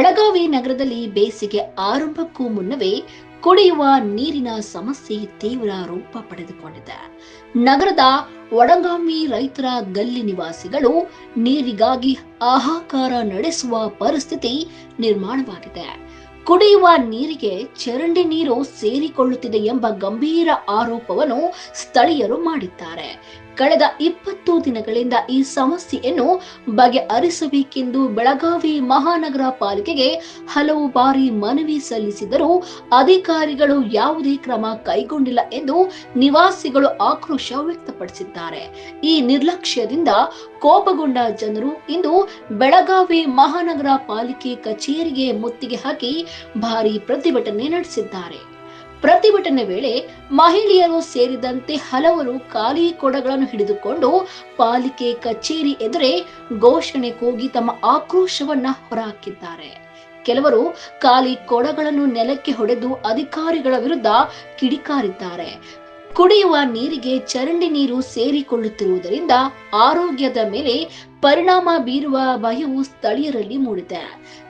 ಬೆಳಗಾವಿ ನಗರದಲ್ಲಿ ಬೇಸಿಗೆ ಆರಂಭಕ್ಕೂ ಮುನ್ನವೇ ಕುಡಿಯುವ ನೀರಿನ ಸಮಸ್ಯೆ ತೀವ್ರ ರೂಪ ಪಡೆದುಕೊಂಡಿದೆ. ನಗರದ ವಡಗಾಮಿ ರೈತರ ಗಲ್ಲಿ ನಿವಾಸಿಗಳು ನೀರಿಗಾಗಿ ಹಾಹಾಕಾರ ನಡೆಸುವ ಪರಿಸ್ಥಿತಿ ನಿರ್ಮಾಣವಾಗಿದೆ. ಕುಡಿಯುವ ನೀರಿಗೆ ಚರಂಡಿ ನೀರು ಸೇರಿಕೊಳ್ಳುತ್ತಿದೆ ಎಂಬ ಗಂಭೀರ ಆರೋಪವನ್ನು ಸ್ಥಳೀಯರು ಮಾಡಿದ್ದಾರೆ. ಕಳೆದ 20 ದಿನಗಳಿಂದ ಈ ಸಮಸ್ಯೆಯನ್ನು ಬಗೆಹರಿಸಬೇಕೆಂದು ಬೆಳಗಾವಿ ಮಹಾನಗರ ಪಾಲಿಕೆಗೆ ಹಲವು ಬಾರಿ ಮನವಿ ಸಲ್ಲಿಸಿದರೂ ಅಧಿಕಾರಿಗಳು ಯಾವುದೇ ಕ್ರಮ ಕೈಗೊಂಡಿಲ್ಲ ಎಂದು ನಿವಾಸಿಗಳು ಆಕ್ರೋಶ ವ್ಯಕ್ತಪಡಿಸಿದ್ದಾರೆ. ಈ ನಿರ್ಲಕ್ಷ್ಯದಿಂದ ಕೋಪಗೊಂಡ ಜನರು ಇಂದು ಬೆಳಗಾವಿ ಮಹಾನಗರ ಪಾಲಿಕೆ ಕಚೇರಿಗೆ ಮುತ್ತಿಗೆ ಹಾಕಿ ಭಾರೀ ಪ್ರತಿಭಟನೆ ನಡೆಸಿದ್ದಾರೆ. ಪ್ರತಿಭಟನೆ ವೇಳೆ ಮಹಿಳೆಯರು ಸೇರಿದಂತೆ ಹಲವರು ಖಾಲಿ ಕೊಡಗಳನ್ನು ಹಿಡಿದುಕೊಂಡು ಪಾಲಿಕೆ ಕಚೇರಿ ಎದುರೇ ಘೋಷಣೆ ಕೂಗಿ ತಮ್ಮ ಆಕ್ರೋಶವನ್ನ ಹೊರಹಾಕಿದ್ದಾರೆ. ಕೆಲವರು ಖಾಲಿ ಕೊಡಗಳನ್ನು ನೆಲಕ್ಕೆ ಹೊಡೆದು ಅಧಿಕಾರಿಗಳ ವಿರುದ್ಧ ಕಿಡಿಕಾರಿದ್ದಾರೆ. ಕುಡಿಯುವ ನೀರಿಗೆ ಚರಂಡಿ ನೀರು ಸೇರಿಕೊಳ್ಳುತ್ತಿರುವುದರಿಂದ ಆರೋಗ್ಯದ ಮೇಲೆ ಪರಿಣಾಮ ಬೀರುವ ಭಯವು ಸ್ಥಳೀಯರಲ್ಲಿ ಮೂಡಿದೆ.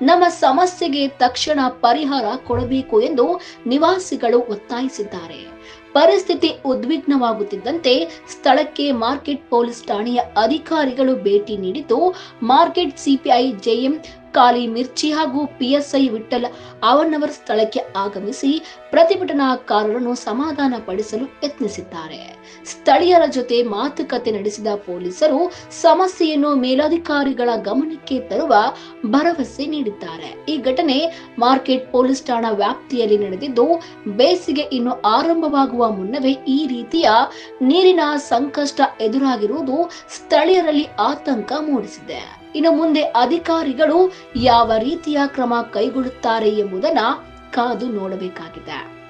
ನಮ್ಮ ಸಮಸ್ಯೆಗೆ ತಕ್ಷಣ ಪರಿಹಾರ ಕೊಡಬೇಕು ಎಂದು ನಿವಾಸಿಗಳು ಒತ್ತಾಯಿಸಿದ್ದಾರೆ. ಪರಿಸ್ಥಿತಿ ಉದ್ವಿಗ್ನವಾಗುತ್ತಿದ್ದಂತೆ ಸ್ಥಳಕ್ಕೆ ಮಾರ್ಕೆಟ್ ಪೊಲೀಸ್ ಠಾಣೆಯ ಅಧಿಕಾರಿಗಳು ಭೇಟಿ ನೀಡಿದ್ದು, ಮಾರ್ಕೆಟ್ ಸಿಪಿಐ ಜೆಎಂ ಕಾಲಿ ಮಿರ್ಚಿ ಹಾಗೂ ಪಿಎಸ್ಐ ವಿಠ್ಠಲ್ ಅವನವರ್ ಸ್ಥಳಕ್ಕೆ ಆಗಮಿಸಿ ಪ್ರತಿಭಟನಾಕಾರರನ್ನು ಸಮಾಧಾನ ಪಡಿಸಲು ಯತ್ನಿಸಿದ್ದಾರೆ. ಸ್ಥಳೀಯರ ಜೊತೆ ಮಾತುಕತೆ ನಡೆಸಿದ ಪೊಲೀಸರು ಸಮಸ್ಯೆಯನ್ನು ಮೇಲಧಿಕಾರಿಗಳ ಗಮನಕ್ಕೆ ತರುವ ಭರವಸೆ ನೀಡಿದ್ದಾರೆ. ಈ ಘಟನೆ ಮಾರ್ಕೆಟ್ ಪೊಲೀಸ್ ಠಾಣಾ ವ್ಯಾಪ್ತಿಯಲ್ಲಿ ನಡೆದಿದ್ದು, ಬೇಸಿಗೆ ಇನ್ನು ಆರಂಭವಾಗುವ ಮುನ್ನವೇ ಈ ರೀತಿಯ ನೀರಿನ ಸಂಕಷ್ಟ ಎದುರಾಗಿರುವುದು ಸ್ಥಳೀಯರಲ್ಲಿ ಆತಂಕ ಮೂಡಿಸಿದೆ. ಇನ್ನು ಮುಂದೆ ಅಧಿಕಾರಿಗಳು ಯಾವ ರೀತಿಯ ಕ್ರಮ ಕೈಗೊಳ್ಳುತ್ತಾರೆ ಎಂಬುದನ್ನು ಕಾದು ನೋಡಬೇಕಾಗಿದೆ.